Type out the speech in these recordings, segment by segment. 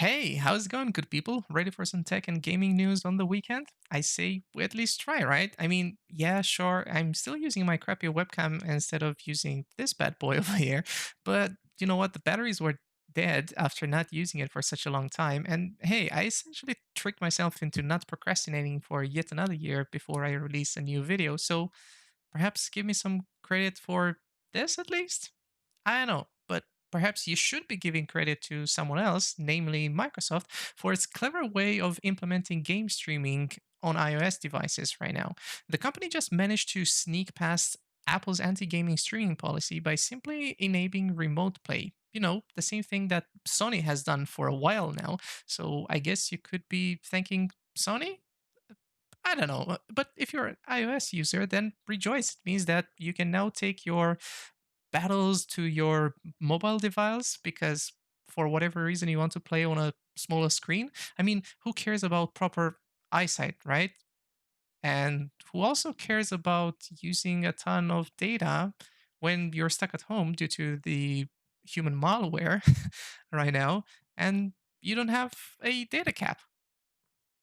Hey, how's it going, good people? Ready for some tech and gaming news on the weekend? I say we at least try, right? I mean, yeah, sure, I'm still using my crappy webcam instead of using this bad boy over here, but you know what? The batteries were dead after not using it for such a long time. And hey, I essentially tricked myself into not procrastinating for yet another year before I release a new video. So perhaps give me some credit for this at least? I don't know, but perhaps you should be giving credit to someone else, namely Microsoft, for its clever way of implementing game streaming on iOS devices right now. The company just managed to sneak past Apple's anti gaming streaming policy by simply enabling remote play. You know, the same thing that Sony has done for a while now. So I guess you could be thanking Sony. I don't know. But if you're an iOS user, then rejoice. It means that you can now take your battles to your mobile device because for whatever reason you want to play on a smaller screen. I mean, who cares about proper eyesight, right? And who also cares about using a ton of data when you're stuck at home due to the human malware right now and you don't have a data cap?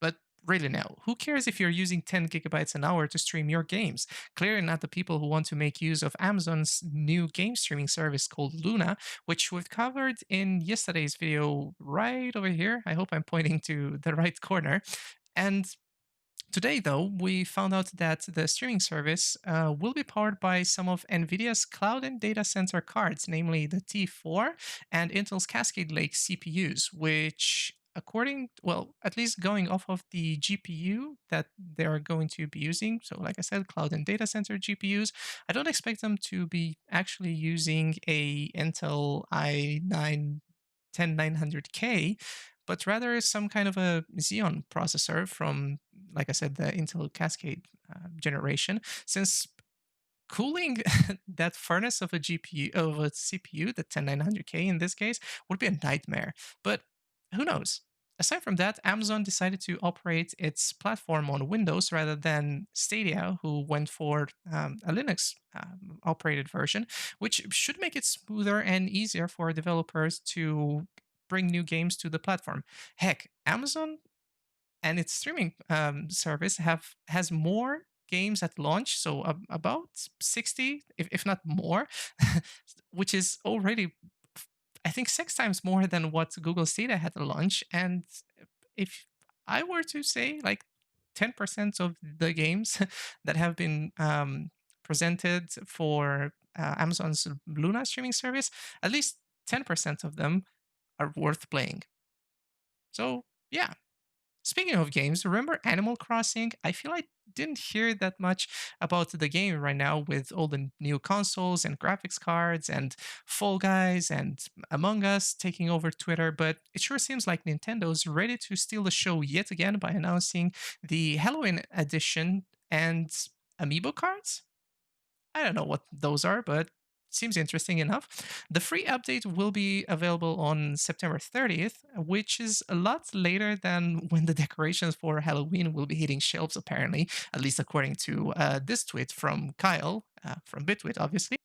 But really now, who cares if you're using 10 gigabytes an hour to stream your games? Clearly not the people who want to make use of Amazon's new game streaming service called Luna, which we've covered in yesterday's video right over here. I hope I'm pointing to the right corner. And today, though, we found out that the streaming service will be powered by some of NVIDIA's cloud and data center cards, namely the T4 and Intel's Cascade Lake CPUs, which, well, at least going off of the GPU that they're going to be using. So, like I said, cloud and data center GPUs. I don't expect them to be actually using a Intel i9 10900K, but rather some kind of a Xeon processor from, like I said, the Intel Cascade generation. Since cooling that furnace of a GPU of a CPU, the 10900K in this case, would be a nightmare. But who knows? Aside from that, Amazon decided to operate its platform on Windows rather than Stadia, who went for a Linux operated version, which should make it smoother and easier for developers to bring new games to the platform. Heck, Amazon and its streaming service has more games at launch, so about 60, if not more, which is already, I think, six times more than what Google Stadia had at launch. And if I were to say like 10% of the games that have been presented for Amazon's Luna streaming service, at least 10% of them are worth playing. So yeah, speaking of games, remember Animal Crossing? I feel I didn't hear that much about the game right now with all the new consoles and graphics cards and Fall Guys and Among Us taking over Twitter, but it sure seems like Nintendo's ready to steal the show yet again by announcing the Halloween edition and amiibo cards. I don't know what those are, but seems interesting enough. The free update will be available on September 30th, which is a lot later than when the decorations for Halloween will be hitting shelves, apparently, at least according to this tweet from Kyle, from Bitwit, obviously.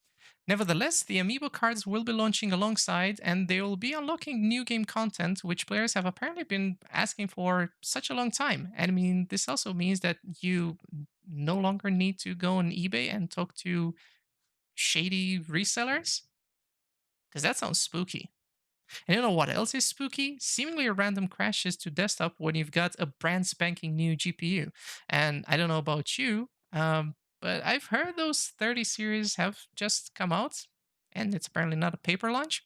Nevertheless, the amiibo cards will be launching alongside, and they will be unlocking new game content, which players have apparently been asking for such a long time. And I mean, this also means that you no longer need to go on eBay and talk to shady resellers, because that sounds spooky. And you know what else is spooky? Seemingly random crashes to desktop when you've got a brand spanking new GPU. And I don't know about you, but I've heard those 30 series have just come out, and it's apparently not a paper launch.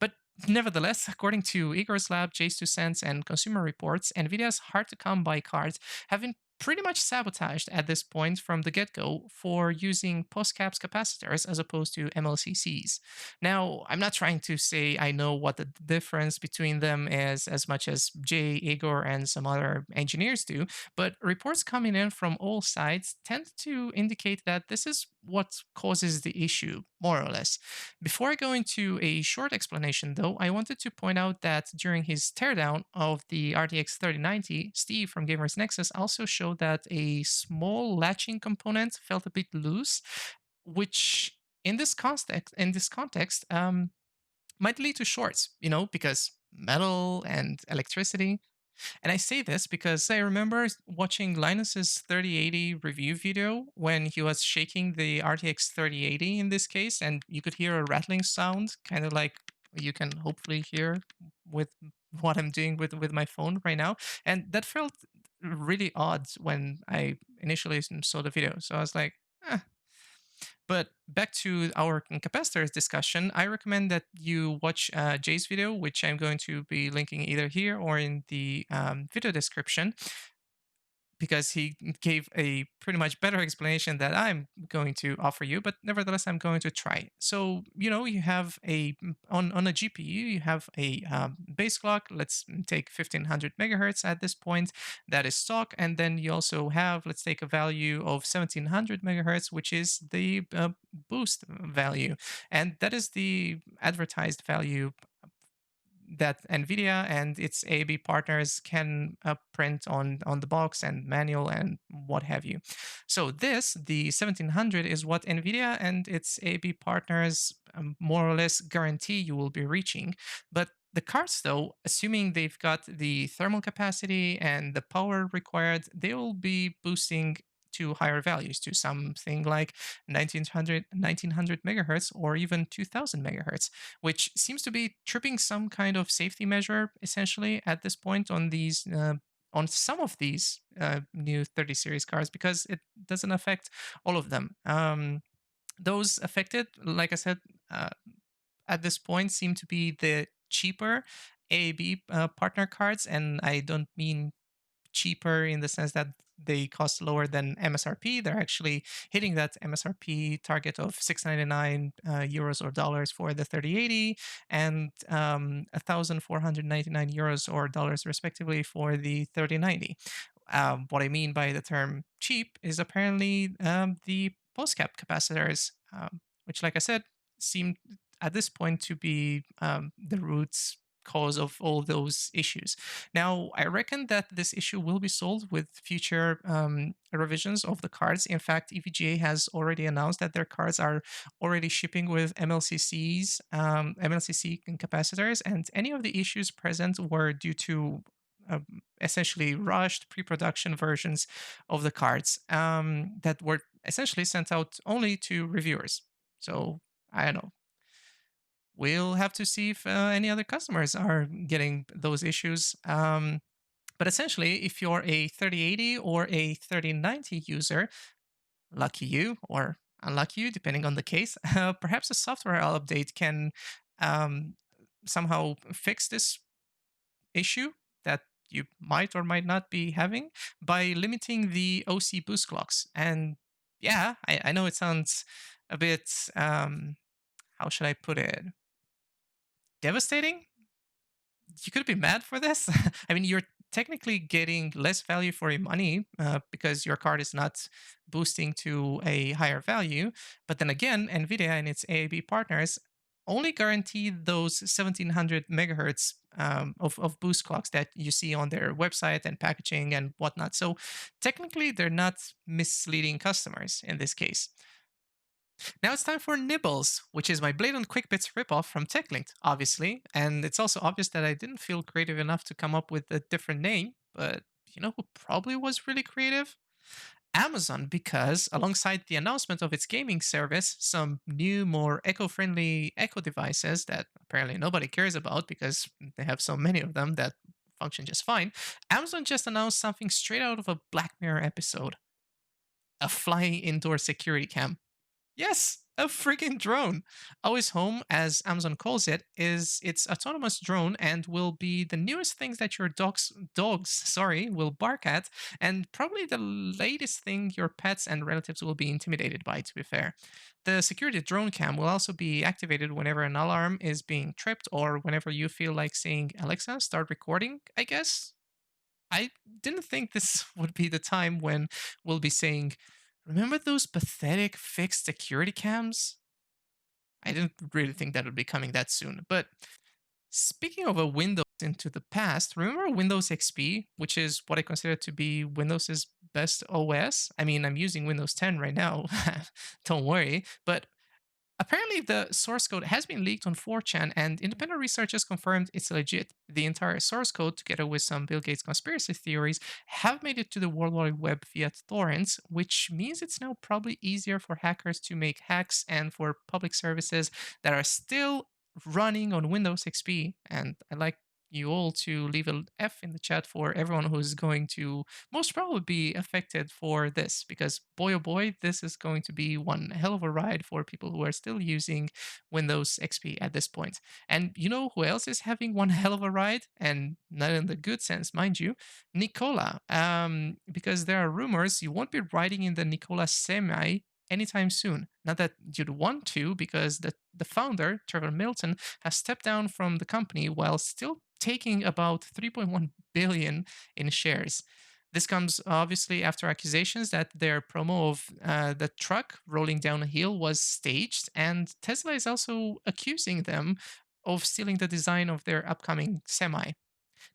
But nevertheless, according to Igor's Lab, J2Sense, and Consumer Reports, NVIDIA's hard to come by cards have been pretty much sabotaged at this point from the get go for using post caps capacitors as opposed to MLCCs. Now, I'm not trying to say I know what the difference between them is as much as Jay, Igor, and some other engineers do, but reports coming in from all sides tend to indicate that this is what causes the issue, more or less. Before I go into a short explanation, though, I wanted to point out that during his teardown of the RTX 3090, Steve from Gamers Nexus also showed that a small latching component felt a bit loose, which in this context might lead to shorts, because metal and electricity. And I say this because I remember watching Linus's 3080 review video when he was shaking the RTX 3080 in this case, and you could hear a rattling sound, kind of like you can hopefully hear with what I'm doing with my phone right now. And that felt really odd when I initially saw the video. So I was like, eh, but back to our capacitors discussion, I recommend that you watch Jay's video, which I'm going to be linking either here or in the video description, because he gave a pretty much better explanation that I'm going to offer you, but nevertheless, I'm going to try. So, you have on a GPU, you have a base clock. Let's take 1500 megahertz at this point. That is stock. And then you also have, let's take a value of 1700 megahertz, which is the boost value. And that is the advertised value that NVIDIA and its AAB partners can print on the box and manual and what have you. So the 1700, is what NVIDIA and its AAB partners more or less guarantee you will be reaching. But the cards, though, assuming they've got the thermal capacity and the power required, they will be boosting to higher values, to something like 1900 megahertz or even 2000 megahertz, which seems to be tripping some kind of safety measure essentially at this point on some of these new 30 series cars, because it doesn't affect all of them. Those affected, like I said, at this point seem to be the cheaper AAB partner cards, and I don't mean cheaper in the sense that they cost lower than MSRP. They're actually hitting that MSRP target of 699 euros or dollars for the 3080, and 1,499 euros or dollars respectively for the 3090. What I mean by the term cheap is apparently the post cap capacitors, which, like I said, seem at this point to be the roots cause of all those issues. Now, I reckon that this issue will be solved with future revisions of the cards. In fact, EVGA has already announced that their cards are already shipping with MLCC capacitors, and any of the issues present were due to essentially rushed pre-production versions of the cards that were essentially sent out only to reviewers. So I don't know. We'll have to see if any other customers are getting those issues. But essentially, if you're a 3080 or a 3090 user, lucky you or unlucky you, depending on the case, perhaps a software update can um, somehow fix this issue that you might or might not be having by limiting the OC boost clocks. And yeah, I know it sounds a bit, how should I put it? Devastating. You could be mad for this. I mean, you're technically getting less value for your money because your card is not boosting to a higher value. But then again, NVIDIA and its AAB partners only guarantee those 1700 megahertz of boost clocks that you see on their website and packaging and whatnot. So technically, they're not misleading customers in this case. Now it's time for Nibbles, which is my blatant quick bits ripoff from TechLinked, obviously. And it's also obvious that I didn't feel creative enough to come up with a different name, but you know who probably was really creative? Amazon, because alongside the announcement of its gaming service, some new, more eco friendly Echo devices that apparently nobody cares about because they have so many of them that function just fine, Amazon just announced something straight out of a Black Mirror episode: a flying indoor security cam. Yes, a freaking drone. Always Home, as Amazon calls it, is its autonomous drone and will be the newest things that your dogs will bark at, and probably the latest thing your pets and relatives will be intimidated by, to be fair. The security drone cam will also be activated whenever an alarm is being tripped or whenever you feel like saying, Alexa, start recording, I guess. I didn't think this would be the time when we'll be saying, remember those pathetic fixed security cams? I didn't really think that would be coming that soon. But speaking of a Windows into the past, remember Windows XP, which is what I consider to be Windows's best OS? I mean, I'm using Windows 10 right now. Don't worry. But Apparently, the source code has been leaked on 4chan, and independent researchers confirmed it's legit. The entire source code, together with some Bill Gates conspiracy theories, have made it to the World Wide Web via torrents, which means it's now probably easier for hackers to make hacks and for public services that are still running on Windows XP. And I'd like you all to leave an F in the chat for everyone who's going to most probably be affected for this, because boy oh boy, this is going to be one hell of a ride for people who are still using Windows XP at this point. And you know who else is having one hell of a ride, and not in the good sense, mind you? Nikola. Because there are rumors you won't be riding in the Nikola Semi anytime soon. Not that you'd want to, because the founder, Trevor Milton, has stepped down from the company while still taking about 3.1 billion in shares. This comes obviously after accusations that their promo of the truck rolling down a hill was staged, and Tesla is also accusing them of stealing the design of their upcoming semi.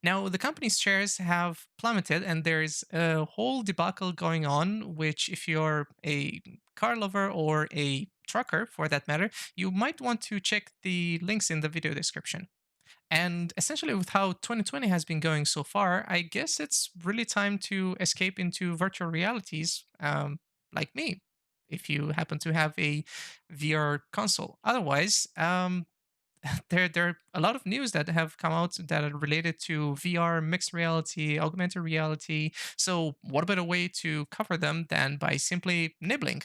Now, the company's shares have plummeted, and there's a whole debacle going on, which, if you're a car lover or a trucker for that matter, you might want to check the links in the video description. And essentially, with how 2020 has been going so far, I guess it's really time to escape into virtual realities, like me, if you happen to have a VR console. Otherwise, there are a lot of news that have come out that are related to VR, mixed reality, augmented reality. So, what better way to cover them than by simply nibbling?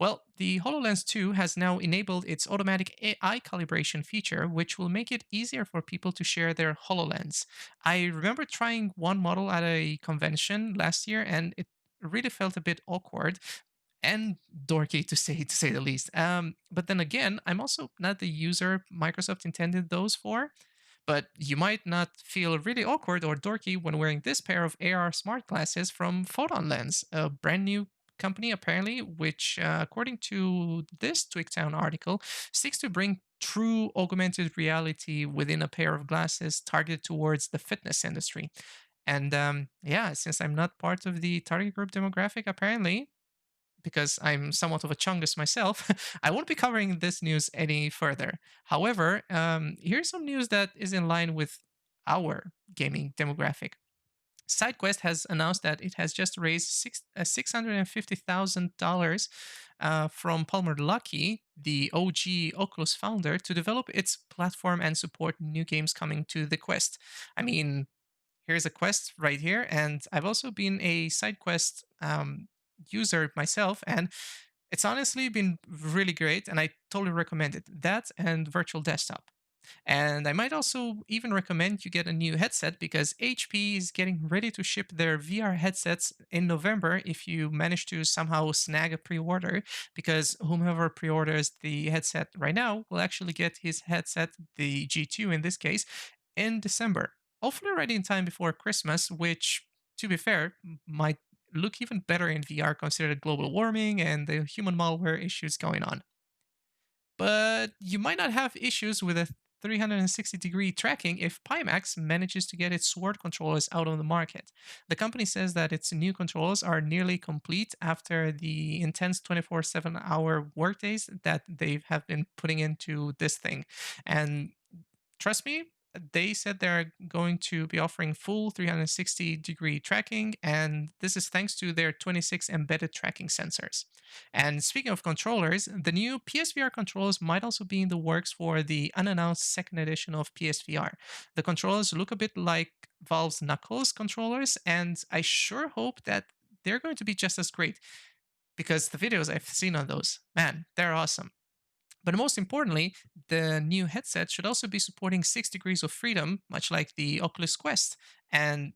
Well, the HoloLens 2 has now enabled its automatic AI calibration feature, which will make it easier for people to share their HoloLens. I remember trying one model at a convention last year, and it really felt a bit awkward and dorky to say the least. But then again, I'm also not the user Microsoft intended those for. But you might not feel really awkward or dorky when wearing this pair of AR smart glasses from Photon Lens, a brand new company apparently, which, according to this Twigtown article, seeks to bring true augmented reality within a pair of glasses targeted towards the fitness industry. And yeah, since I'm not part of the target group demographic, apparently, because I'm somewhat of a chungus myself, I won't be covering this news any further. However, here's some news that is in line with our gaming demographic. SideQuest has announced that it has just raised $650,000 from Palmer Luckey, the OG Oculus founder, to develop its platform and support new games coming to the Quest. I mean, here's a quest right here, and I've also been a SideQuest user myself, and it's honestly been really great, and I totally recommend it. That and Virtual Desktop. And I might also even recommend you get a new headset, because HP is getting ready to ship their VR headsets in November if you manage to somehow snag a pre order. Because whomever pre orders the headset right now will actually get his headset, the G2 in this case, in December. Hopefully, already in time before Christmas, which, to be fair, might look even better in VR considering global warming and the human malware issues going on. But you might not have issues with a 360-degree tracking if Pimax manages to get its Sword controllers out on the market. The company says that its new controllers are nearly complete after the intense 24/7-hour workdays that they have been putting into this thing. And trust me, they said they're going to be offering full 360-degree tracking, and this is thanks to their 26 embedded tracking sensors. And speaking of controllers, the new PSVR controllers might also be in the works for the unannounced second edition of PSVR. The controllers look a bit like Valve's Knuckles controllers, and I sure hope that they're going to be just as great, because the videos I've seen on those, man, they're awesome. But most importantly, the new headset should also be supporting 6 degrees of freedom, much like the Oculus Quest. And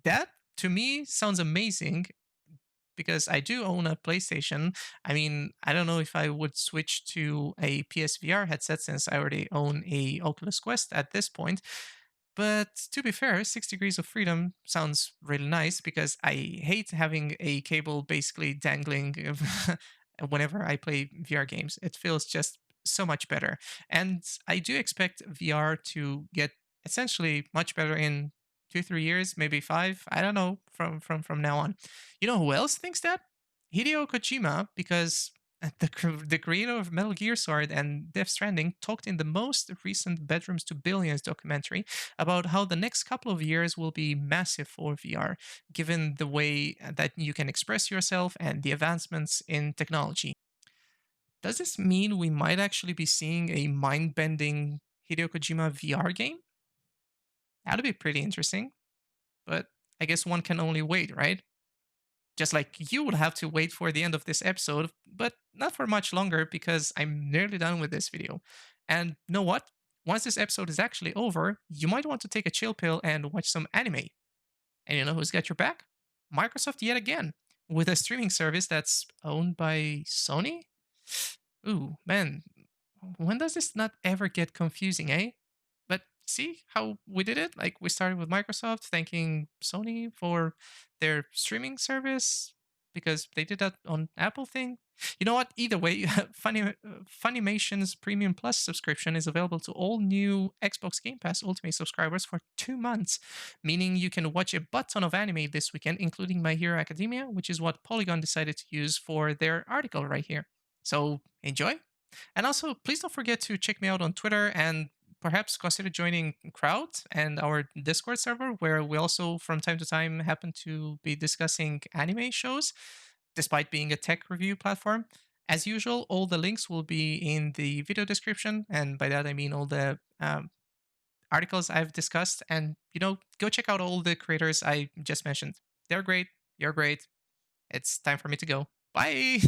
that, to me, sounds amazing, because I do own a PlayStation. I mean, I don't know if I would switch to a PSVR headset since I already own a Oculus Quest at this point. But to be fair, 6 degrees of freedom sounds really nice, because I hate having a cable basically dangling whenever I play VR games. It feels just so much better. And I do expect VR to get essentially much better in 2, 3 years, maybe five. I don't know, from now on. You know who else thinks that? Hideo Kojima, because The creator of Metal Gear Solid and Death Stranding talked in the most recent Bedrooms to Billions documentary about how the next couple of years will be massive for VR, given the way that you can express yourself and the advancements in technology. Does this mean we might actually be seeing a mind bending Hideo Kojima VR game? That'd be pretty interesting, but I guess one can only wait, right? Just like you would have to wait for the end of this episode, but not for much longer because I'm nearly done with this video. And know what? Once this episode is actually over, you might want to take a chill pill and watch some anime. And you know who's got your back? Microsoft yet again, with a streaming service that's owned by Sony? Ooh, man, when does this not ever get confusing, eh? But see how we did it? Like we started with Microsoft thanking Sony for their streaming service because they did that on Apple thing. You know what? Either way, Funimation's Premium Plus subscription is available to all new Xbox Game Pass Ultimate subscribers for 2 months, meaning you can watch a butt ton of anime this weekend, including My Hero Academia, which is what Polygon decided to use for their article right here. So enjoy. And also, please don't forget to check me out on Twitter and perhaps consider joining Crowd and our Discord server, where we also, from time to time, happen to be discussing anime shows, despite being a tech review platform. As usual, all the links will be in the video description. And by that, I mean all the articles I've discussed. And, go check out all the creators I just mentioned. They're great. You're great. It's time for me to go. Bye.